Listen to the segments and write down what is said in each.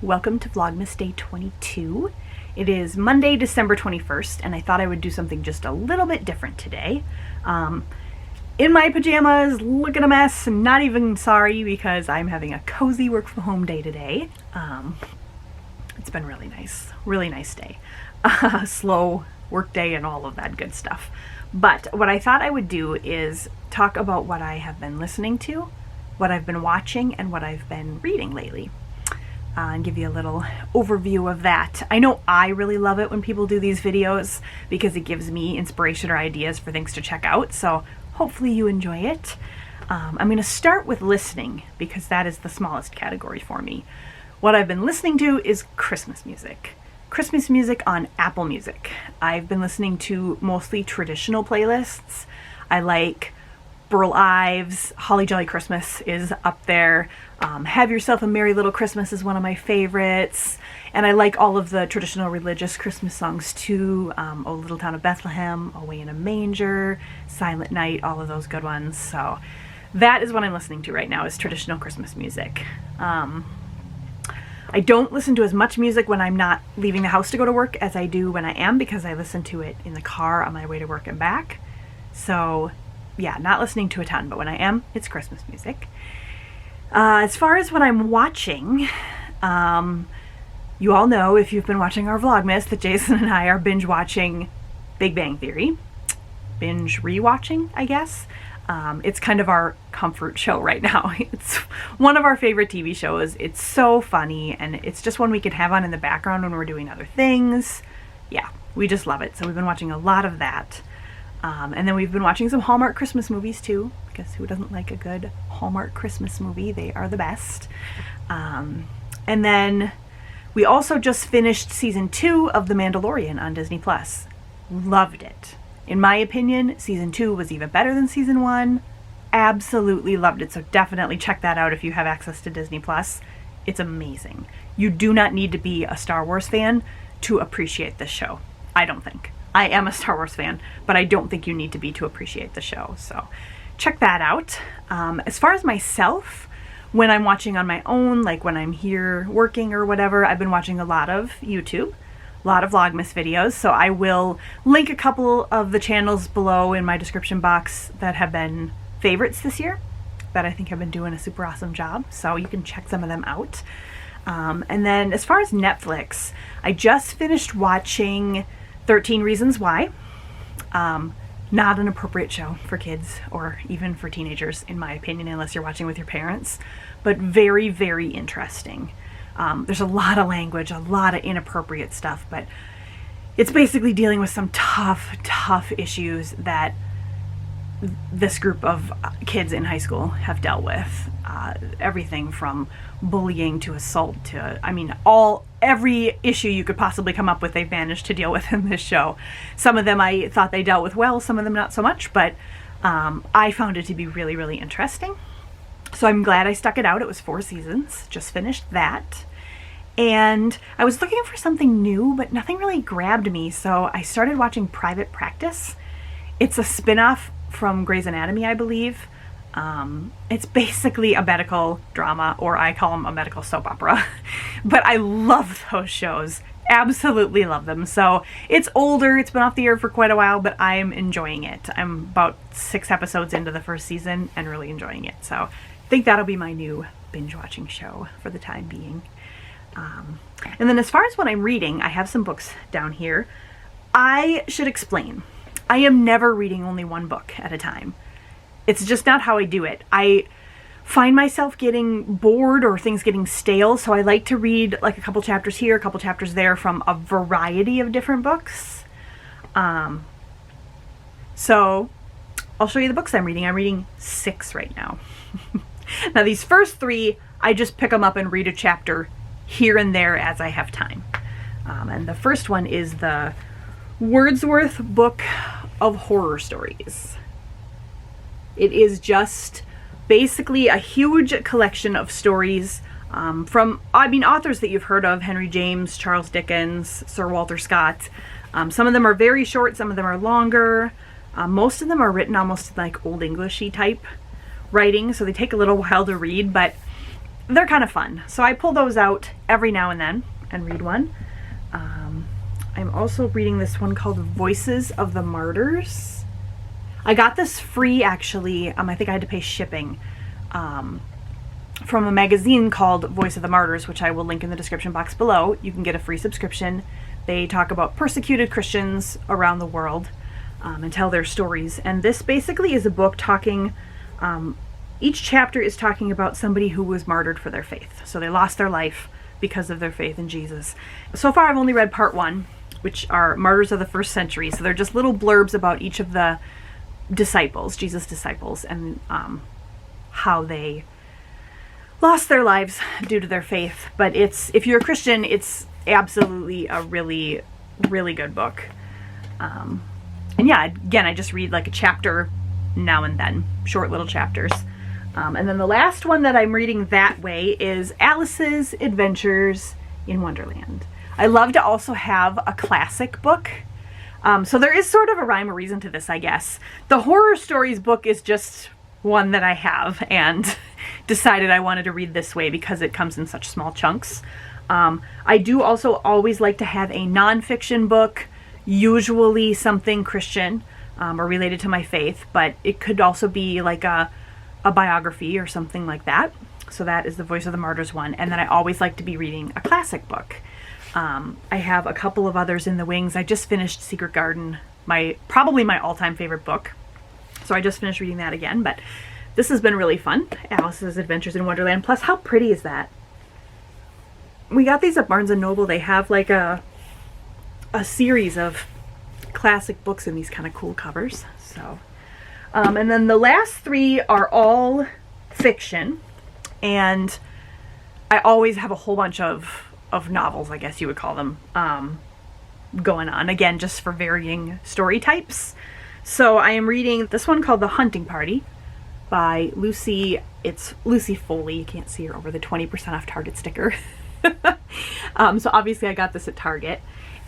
welcome to Vlogmas Day 22. It is Monday, December 21st, and I thought I would do something just a little bit different today. In my pajamas, looking a mess, not even sorry because I'm having a cozy work from home day today. It's been really nice day. Slow work day and all of that good stuff. But what I thought I would do is talk about what I have been listening to, what I've been watching, and what I've been reading lately. And give you a little overview of that. I know I really love it when people do these videos because it gives me inspiration or ideas for things to check out, so hopefully you enjoy it. I'm going to start with listening because that is the smallest category for me. What I've been listening to is Christmas music. Christmas music on Apple Music. I've been listening to mostly traditional playlists. I like Burl Ives, Holly Jolly Christmas is up there. Have Yourself a Merry Little Christmas is one of my favorites. And I like all of the traditional religious Christmas songs too. O Little Town of Bethlehem, Away in a Manger, Silent Night, all of those good ones. So that is what I'm listening to right now, is traditional Christmas music. I don't listen to as much music when I'm not leaving the house to go to work as I do when I am, because I listen to it in the car on my way to work and back. So yeah, not listening to a ton, but when I am, it's Christmas music. As far as what I'm watching, you all know, if you've been watching our Vlogmas, that Jason and I are binge watching Big Bang Theory. Binge rewatching, I guess. It's kind of our comfort show right now. It's one of our favorite TV shows. It's so funny, and it's just one we can have on in the background when we're doing other things. Yeah, we just love it. So we've been watching a lot of that. And then we've been watching some Hallmark Christmas movies too, because who doesn't like a good Hallmark Christmas movie? They are the best. And then we also just finished season 2 of The Mandalorian on Disney+. Loved it. In my opinion, season 2 was even better than season 1. Absolutely loved it. So definitely check that out if you have access to Disney+. It's amazing. You do not need to be a Star Wars fan to appreciate this show. I don't think. I am a Star Wars fan, but I don't think you need to be to appreciate the show. So check that out. As far as myself, when I'm watching on my own, like when I'm here working or whatever, I've been watching a lot of YouTube, a lot of Vlogmas videos. So I will link a couple of the channels below in my description box that have been favorites this year, that I think have been doing a super awesome job. So you can check some of them out. And then as far as Netflix, I just finished watching 13 Reasons Why. Not an appropriate show for kids or even for teenagers, in my opinion, unless you're watching with your parents, but very, very interesting. There's a lot of language, a lot of inappropriate stuff, but it's basically dealing with some tough issues that this group of kids in high school have dealt with. Everything from bullying to assault to, I mean, every issue you could possibly come up with, they've managed to deal with in this show. Some of them I thought they dealt with well, some of them not so much, but I found it to be really, really interesting. So I'm glad I stuck it out. It was 4 seasons, just finished that. And I was looking for something new, but nothing really grabbed me, so I started watching Private Practice. It's a spin-off from Grey's Anatomy, I believe. It's basically a medical drama, or I call them a medical soap opera. But I love those shows. Absolutely love them. So it's older, it's been off the air for quite a while, but I'm enjoying it. I'm about 6 episodes into the first season and really enjoying it. So I think that'll be my new binge watching show for the time being. And then as far as what I'm reading, I have some books down here. I should explain. I am never reading only one book at a time. It's just not how I do it. I find myself getting bored or things getting stale, so I like to read like a couple chapters here, a couple chapters there from a variety of different books. So I'll show you the books I'm reading. I'm reading 6 right now. Now these first 3, I just pick them up and read a chapter here and there as I have time. And the first one is the Wordsworth Book of Horror Stories. It is just basically a huge collection of stories from, authors that you've heard of: Henry James, Charles Dickens, Sir Walter Scott. Some of them are very short, some of them are longer. Most of them are written almost like Old Englishy type writing, so they take a little while to read, but they're kind of fun. So I pull those out every now and then and read one. I'm also reading this one called Voices of the Martyrs. I got this free, actually. I think I had to pay shipping from a magazine called Voice of the Martyrs, which I will link in the description box below. You can get a free subscription. They talk about persecuted Christians around the world and tell their stories. And this basically is a book talking, each chapter is talking about somebody who was martyred for their faith. So they lost their life because of their faith in Jesus. So far I've only read part 1, which are Martyrs of the First Century. So they're just little blurbs about each of the disciples, Jesus' disciples, and how they lost their lives due to their faith. But if you're a Christian, it's absolutely a really, really good book. And yeah, again, I just read like a chapter now and then, short little chapters. And then the last one that I'm reading that way is Alice's Adventures in Wonderland. I love to also have a classic book. So there is sort of a rhyme or reason to this, I guess. The horror stories book is just one that I have and decided I wanted to read this way because it comes in such small chunks. I do also always like to have a nonfiction book, usually something Christian or related to my faith, but it could also be like a biography or something like that. So that is the Voice of the Martyrs one. And then I always like to be reading a classic book. I have a couple of others in the wings. I just finished Secret Garden, probably my all-time favorite book. So I just finished reading that again, but this has been really fun. Alice's Adventures in Wonderland. Plus, how pretty is that? We got these at Barnes & Noble. They have like a series of classic books in these kind of cool covers. So, and then the last 3 are all fiction, and I always have a whole bunch of novels, I guess you would call them, going on, again, just for varying story types. So I am reading this one called The Hunting Party by Lucy. It's Lucy Foley. You can't see her over the 20% off Target sticker. So obviously I got this at Target.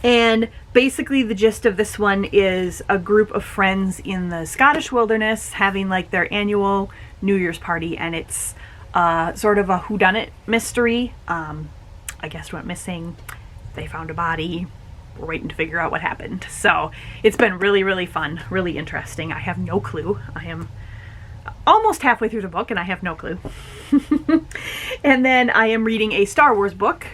And basically the gist of this one is a group of friends in the Scottish wilderness having like their annual New Year's party, and it's sort of a whodunit mystery. I guess went missing. They found a body. We're waiting to figure out what happened. So it's been really, really fun, really interesting. I have no clue. I am almost halfway through the book and I have no clue. And then I am reading a Star Wars book,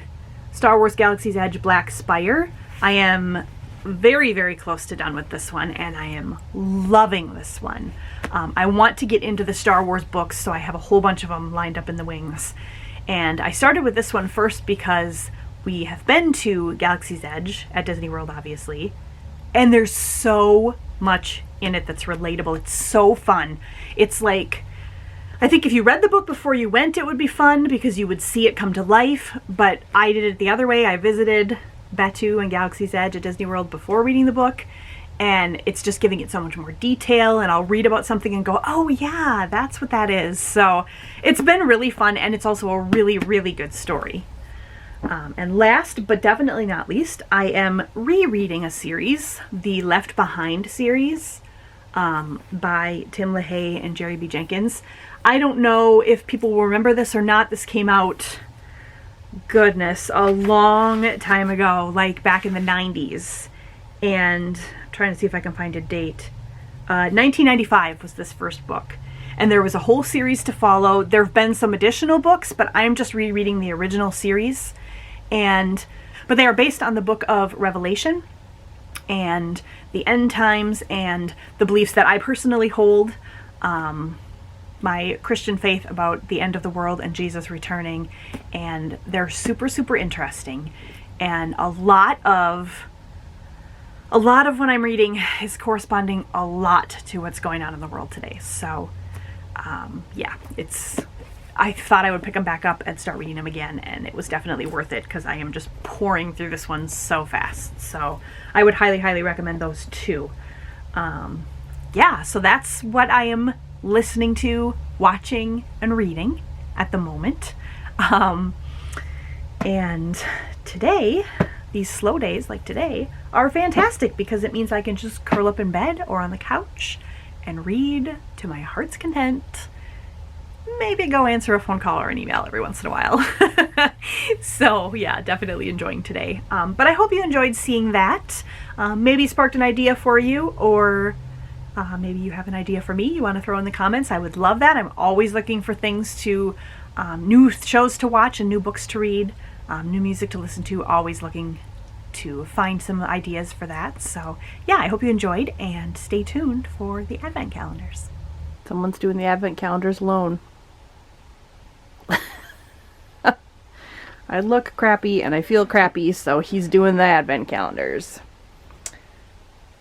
Star Wars Galaxy's Edge Black Spire. I am very, very close to done with this one, and I am loving this one. I want to get into the Star Wars books, so I have a whole bunch of them lined up in the wings. And I started with this one first because we have been to Galaxy's Edge at Disney World, obviously, and there's so much in it that's relatable. It's so fun. It's like, I think if you read the book before you went, it would be fun because you would see it come to life, but I did it the other way. I visited Batuu and Galaxy's Edge at Disney World before reading the book, and it's just giving it so much more detail, and I'll read about something and go, oh yeah, that's what that is. So it's been really fun, and it's also a really, really good story. And last but definitely not least, I am rereading a series, the Left Behind series by Tim LaHaye and Jerry B. Jenkins. I don't know if people will remember this or not. This came out, goodness, a long time ago, like back in the 90s. And I'm trying to see if I can find a date. 1995 was this first book. And there was a whole series to follow. There have been some additional books, but I'm just rereading the original series. But they are based on the book of Revelation and the end times and the beliefs that I personally hold, my Christian faith about the end of the world and Jesus returning. And they're super, super interesting. And a lot of what I'm reading is corresponding a lot to what's going on in the world today. So, yeah, I thought I would pick them back up and start reading them again, and it was definitely worth it because I am just pouring through this one so fast. So I would highly, highly recommend those two. Yeah, so that's what I am listening to, watching, and reading at the moment. And today, these slow days like today are fantastic because it means I can just curl up in bed or on the couch and read to my heart's content maybe go answer a phone call or an email every once in a while. So yeah, definitely enjoying today. But I hope you enjoyed seeing that. Maybe sparked an idea for you, or maybe you have an idea for me you want to throw in the comments. I would love that. I'm always looking for things to, new shows to watch and new books to read, new music to listen to, always looking to find some ideas for that. So yeah, I hope you enjoyed, and stay tuned for the advent calendars. Someone's doing the advent calendars alone. I look crappy and I feel crappy, so he's doing the advent calendars.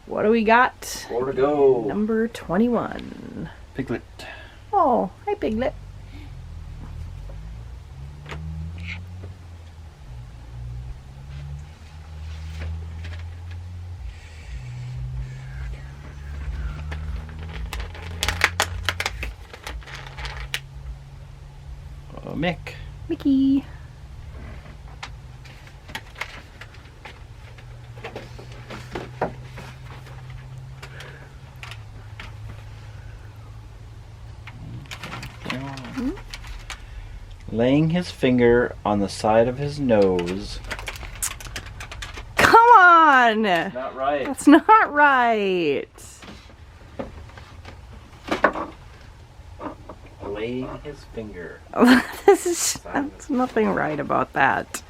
What do we got? 4 to go. Number 21. Piglet. Oh, hi Piglet. Mick. Mickey. Laying his finger on the side of his nose. Come on! Not right. That's not right. Laying his finger. That's nothing right about that.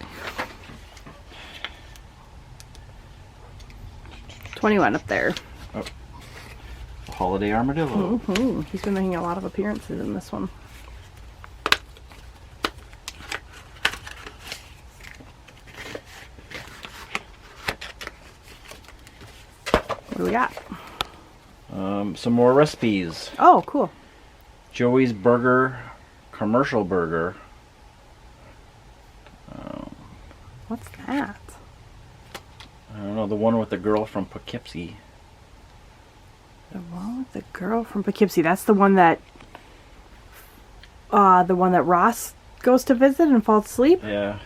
21 up there. Oh. Holiday Armadillo. Mm-hmm. He's been making a lot of appearances in this one. What do we got? Some more recipes. Oh, cool. Joey's Burger, commercial burger. What's that? I don't know, the one with the girl from Poughkeepsie. The one with the girl from Poughkeepsie. That's the one that Ross goes to visit and falls asleep? Yeah.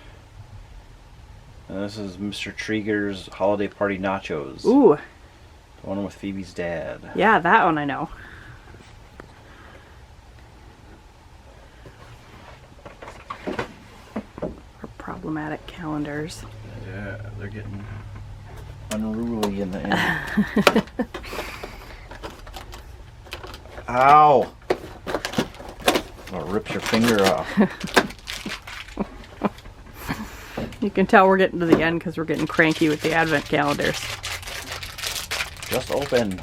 And this is Mr. Trieger's Holiday Party Nachos. Ooh. The one with Phoebe's dad. Yeah, that one I know. Problematic calendars. Yeah, they're getting unruly in the end. Ow! Oh, rips your finger off. You can tell we're getting to the end because we're getting cranky with the advent calendars. Just open.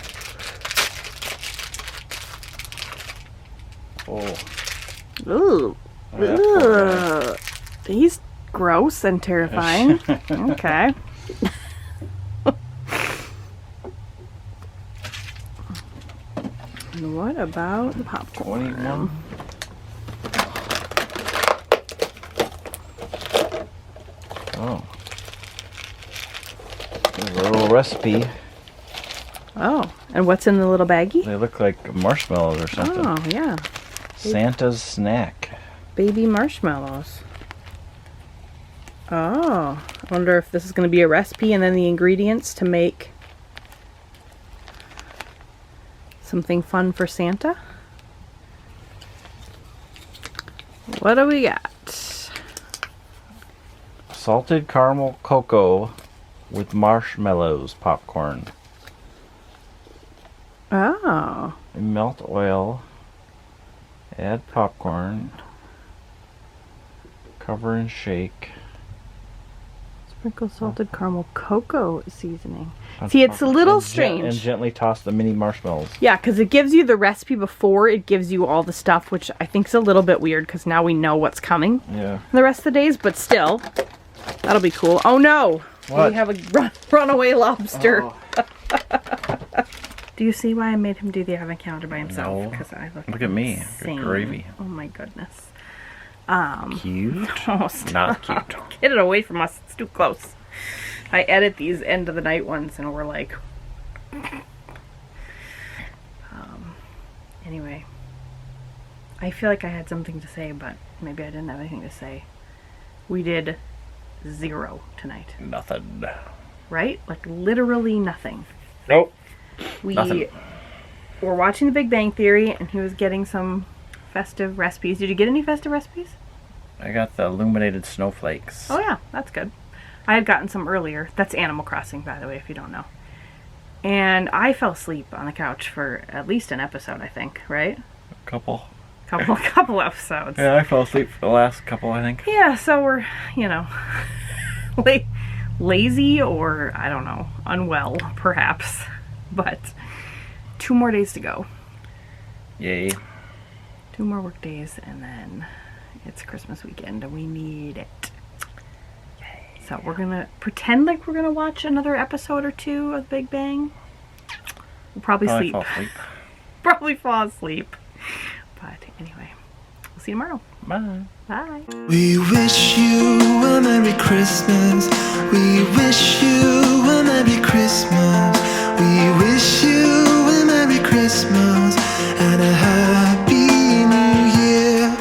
Oh. Ooh. Oh, He's gross and terrifying. Okay. And what about the popcorn? 21. Oh. There's a little recipe. Oh, and what's in the little baggie? They look like marshmallows or something. Oh, yeah. Santa's snack. Baby marshmallows. Oh, I wonder if this is going to be a recipe and then the ingredients to make something fun for Santa. What do we got? Salted caramel cocoa with marshmallows popcorn. Oh. Melt oil. Add popcorn. Cover and shake. Sprinkle salted caramel cocoa seasoning. See, it's a little strange. And gently toss the mini marshmallows. Yeah, because it gives you the recipe before it gives you all the stuff, which I think is a little bit weird because now we know what's coming. Yeah. The rest of the days, but still, that'll be cool. Oh no! What? We have a runaway lobster. Oh. Do you see why I made him do the advent calendar by himself? No. Because I Look at me. insane. Good gravy. Oh my goodness. Cute? Oh, stop. Not cute. Get it away from us. It's too close. I edit these end of the night ones and we're like... Anyway. I feel like I had something to say, but maybe I didn't have anything to say. We did 0 tonight. Nothing. Right? Like literally nothing. Nope. We Nothing. were watching The Big Bang Theory and he was getting some festive recipes. Did you get any festive recipes? I got the illuminated snowflakes. Oh yeah, that's good. I had gotten some earlier. That's Animal Crossing, by the way, if you don't know. And I fell asleep on the couch for at least an episode, I think, right? Couple episodes. Yeah, I fell asleep for the last couple, I think. Yeah, so we're, lazy or, I don't know, unwell, perhaps. But 2 more days to go. Yay. 2 more work days, and then it's Christmas weekend, and we need it. Yay. So we're going to pretend like we're going to watch another episode or 2 of Big Bang. We'll probably sleep. Fall asleep. Probably fall asleep. But anyway, we'll see you tomorrow. Bye. Bye. We wish you a Merry Christmas. We wish you a Merry Christmas. We